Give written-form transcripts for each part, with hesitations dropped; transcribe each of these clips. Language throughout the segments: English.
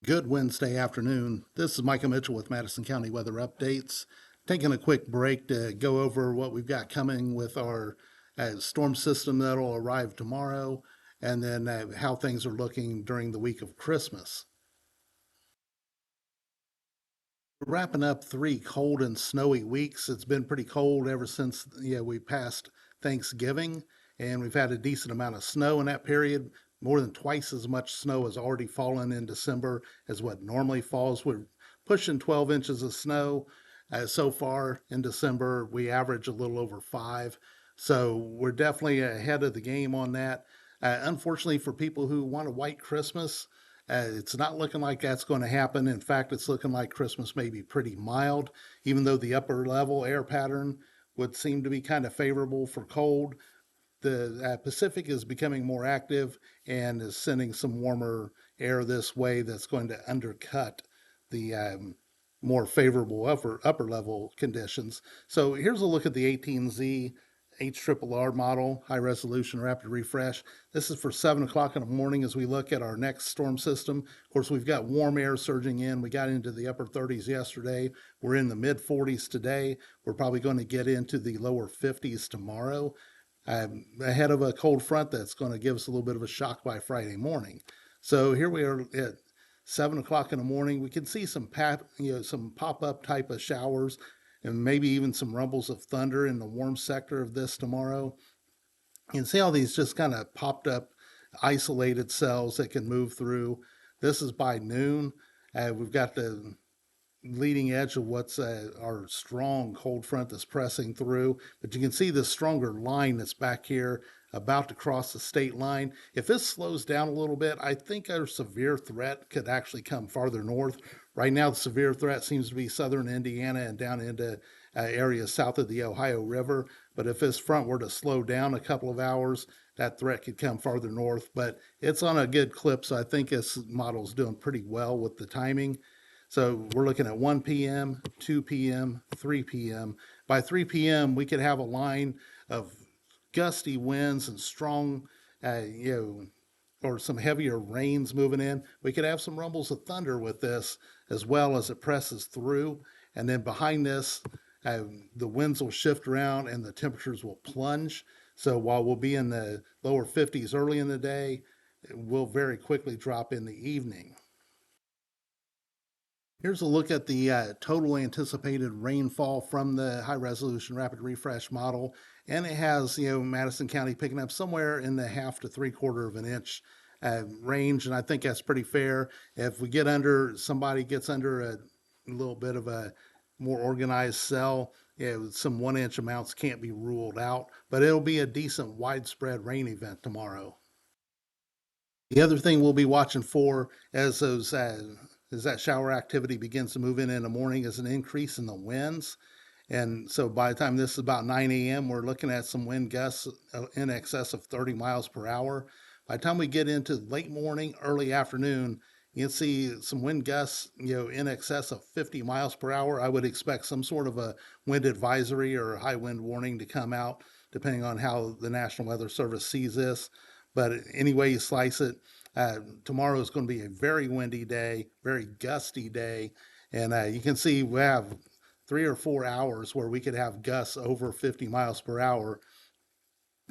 Good Wednesday afternoon. This is Michael Mitchell with Madison County Weather Updates. Taking a quick break to go over what we've got coming with our storm system that'll arrive tomorrow, and then how things are looking during the week of Christmas. We're wrapping up 3 cold and snowy weeks. It's been pretty cold ever since we passed Thanksgiving, and we've had a decent amount of snow in that period. More than twice as much snow has already fallen in December as what normally falls. We're pushing 12 inches of snow. So far in December, we average a little over 5. So we're definitely ahead of the game on that. Unfortunately, for people who want a white Christmas, it's not looking like that's going to happen. In fact, it's looking like Christmas may be pretty mild, even though the upper level air pattern would seem to be kind of favorable for cold. The Pacific is becoming more active and is sending some warmer air this way that's going to undercut the more favorable upper level conditions. So here's a look at the 18Z HRRR model, high resolution rapid refresh. This is for 7 o'clock in the morning as we look at our next storm system. Of course, we've got warm air surging in. We got into the upper 30s yesterday. We're in the mid 40s today. We're probably going to get into the lower 50s tomorrow. Ahead of a cold front that's going to give us a little bit of a shock by Friday morning. So here we are at 7 o'clock in the morning. We can see some some pop-up type of showers and maybe even some rumbles of thunder in the warm sector of this tomorrow. You can see all these just kind of popped up isolated cells that can move through. This is by noon. We've got the leading edge of what's our strong cold front that's pressing through. But you can see the stronger line that's back here about to cross the state line. If this slows down a little bit, I think our severe threat could actually come farther north. Right now, the severe threat seems to be southern Indiana and down into areas south of the Ohio River. But if this front were to slow down a couple of hours, that threat could come farther north. But it's on a good clip, so I think this model's doing pretty well with the timing. So we're looking at 1 p.m., 2 p.m., 3 p.m. By 3 p.m., we could have a line of gusty winds and strong, or some heavier rains moving in. We could have some rumbles of thunder with this as well as it presses through. And then behind this, the winds will shift around and the temperatures will plunge. So while we'll be in the lower 50s early in the day, it will very quickly drop in the evening. Here's a look at the total anticipated rainfall from the high resolution rapid refresh model. And it has, Madison County picking up somewhere in the half to 3/4 of an inch range. And I think that's pretty fair. If we get under, somebody gets under a little bit of a more organized cell, some 1 inch amounts can't be ruled out, but it'll be a decent widespread rain event tomorrow. The other thing we'll be watching for as that shower activity begins to move in the morning is an increase in the winds. And so by the time this is about 9 a.m., we're looking at some wind gusts in excess of 30 miles per hour. By the time we get into late morning, early afternoon, you can see some wind gusts, in excess of 50 miles per hour. I would expect some sort of a wind advisory or a high wind warning to come out, depending on how the National Weather Service sees this. But any way you slice it, tomorrow is going to be a very windy day, very gusty day. And you can see we have 3 or 4 hours where we could have gusts over 50 miles per hour.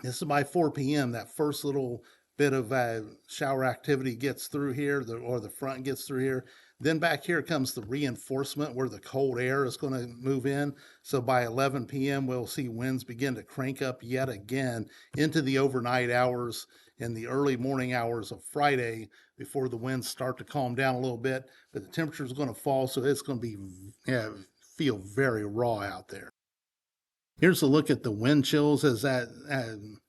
This is by 4 p.m. That first little bit of shower activity gets through here, or the front gets through here. Then back here comes the reinforcement where the cold air is going to move in. So by 11 p.m., we'll see winds begin to crank up yet again into the overnight hours and the early morning hours of Friday before the winds start to calm down a little bit. But the temperature is going to fall, so it's going to feel very raw out there. Here's a look at the wind chills as that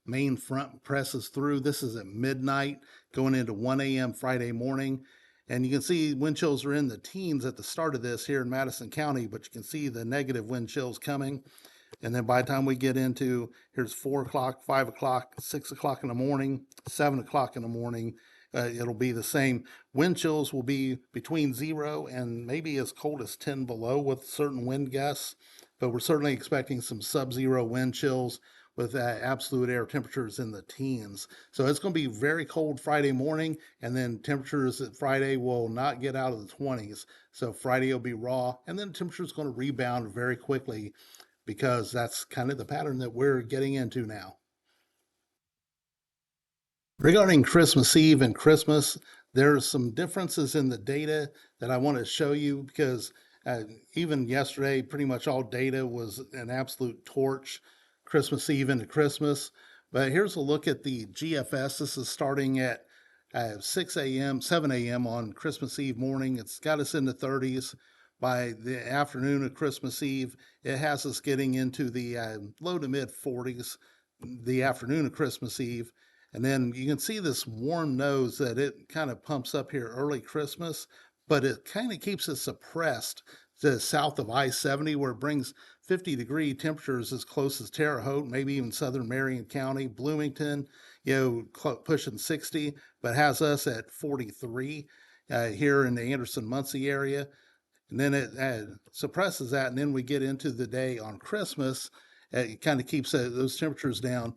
main front presses through. This is at midnight going into 1 a.m. Friday morning. And you can see wind chills are in the teens at the start of this here in Madison County, but you can see the negative wind chills coming. And then by the time we get into, here's 4 o'clock, 5 o'clock, 6 o'clock in the morning, 7 o'clock in the morning, it'll be the same. Wind chills will be between 0 and maybe as cold as 10 below with certain wind gusts, but we're certainly expecting some sub-zero wind chills with absolute air temperatures in the teens. So it's going to be very cold Friday morning, and then temperatures at Friday will not get out of the 20s. So Friday will be raw, and then temperatures going to rebound very quickly because that's kind of the pattern that we're getting into now. Regarding Christmas Eve and Christmas, there's some differences in the data that I want to show you because uh, even yesterday, pretty much all data was an absolute torch, Christmas Eve into Christmas. But here's a look at the GFS. This is starting at 6 a.m., 7 a.m. on Christmas Eve morning. It's got us in the 30s. By the afternoon of Christmas Eve, it has us getting into the low to mid 40s the afternoon of Christmas Eve. And then you can see this warm nose that it kind of pumps up here early Christmas, but it kind of keeps it suppressed to south of I-70, where it brings 50-degree temperatures as close as Terre Haute, maybe even southern Marion County, Bloomington, pushing 60, but has us at 43 here in the Anderson-Muncie area. And then it suppresses that, and then we get into the day on Christmas. It kind of keeps those temperatures down.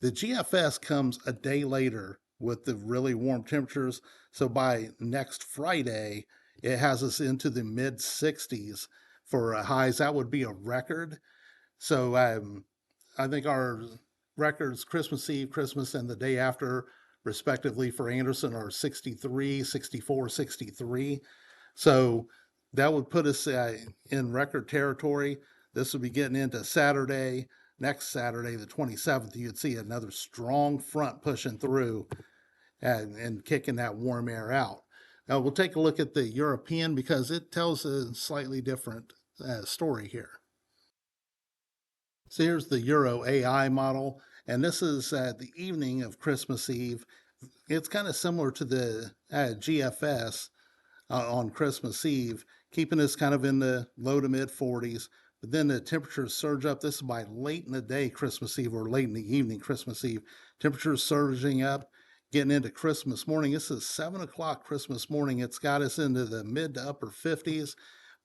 The GFS comes a day later with the really warm temperatures. So by next Friday, it has us into the mid 60s for highs. That would be a record. So I think our records Christmas Eve, Christmas, and the day after, respectively, for Anderson are 63, 64, 63. So that would put us in record territory. This would be getting into Saturday. Next Saturday, the 27th, you'd see another strong front pushing through and kicking that warm air out. Now, we'll take a look at the European because it tells a slightly different story here. So here's the Euro AI model, and this is the evening of Christmas Eve. It's kind of similar to the GFS, on Christmas Eve, keeping us kind of in the low to mid 40s. But then the temperatures surge up. This is by late in the day, Christmas Eve, or late in the evening, Christmas Eve. Temperatures surging up, getting into Christmas morning. This is 7 o'clock Christmas morning. It's got us into the mid to upper 50s.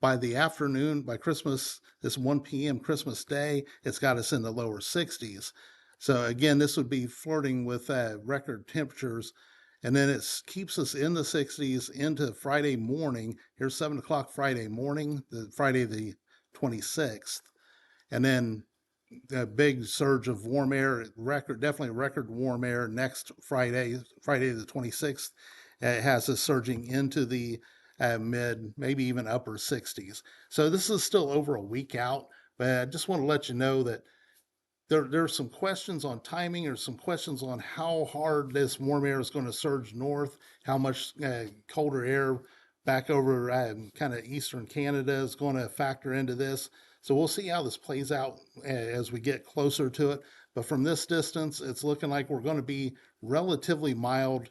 By the afternoon, by Christmas, this 1 p.m. Christmas Day, it's got us in the lower 60s. So again, this would be flirting with record temperatures, and then it keeps us in the 60s into Friday morning. Here's 7 o'clock Friday morning, the Friday the 26th. And then a big surge of warm air, definitely record warm air next Friday, Friday the 26th. It has us surging into the mid, maybe even upper 60s. So this is still over a week out, but I just want to let you know that there's some questions on timing. There's some questions on how hard this warm air is going to surge north, how much colder air back over kind of eastern Canada is going to factor into this. So we'll see how this plays out as we get closer to it. But from this distance, it's looking like we're going to be relatively mild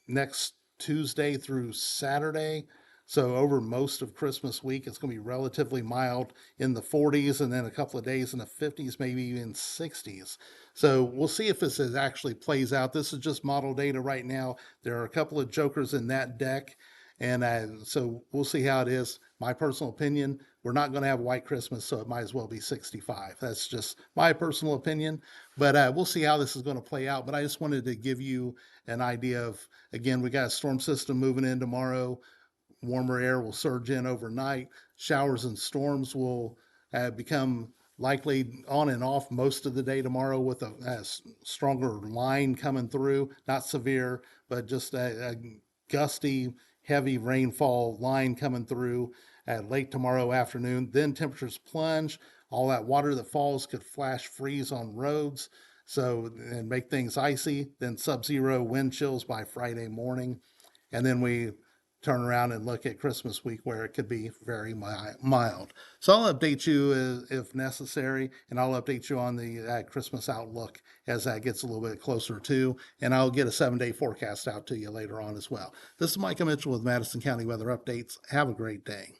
next Tuesday through Saturday. So over most of Christmas week, it's going to be relatively mild in the 40s, and then a couple of days in the 50s, maybe even 60s. So we'll see if this actually plays out. This is just model data right now. There are a couple of jokers in that deck, and so we'll see how it is. My personal opinion, we're not going to have white Christmas, so it might as well be 65. That's just my personal opinion, but we'll see how this is going to play out. But I just wanted to give you an idea of, again, we got a storm system moving in tomorrow. Warmer air will surge in overnight. Showers and storms will become likely on and off most of the day tomorrow with a stronger line coming through. Not severe, but just a gusty, heavy rainfall line coming through late tomorrow afternoon. Then temperatures plunge. All that water that falls could flash freeze on roads, so and make things icy. Then sub-zero wind chills by Friday morning, and then we turn around and look at Christmas week where it could be very mild. So I'll update you if necessary, and I'll update you on the Christmas outlook as that gets a little bit closer to, and I'll get a 7-day forecast out to you later on as well. This is Micah Mitchell with Madison County Weather Updates. Have a great day.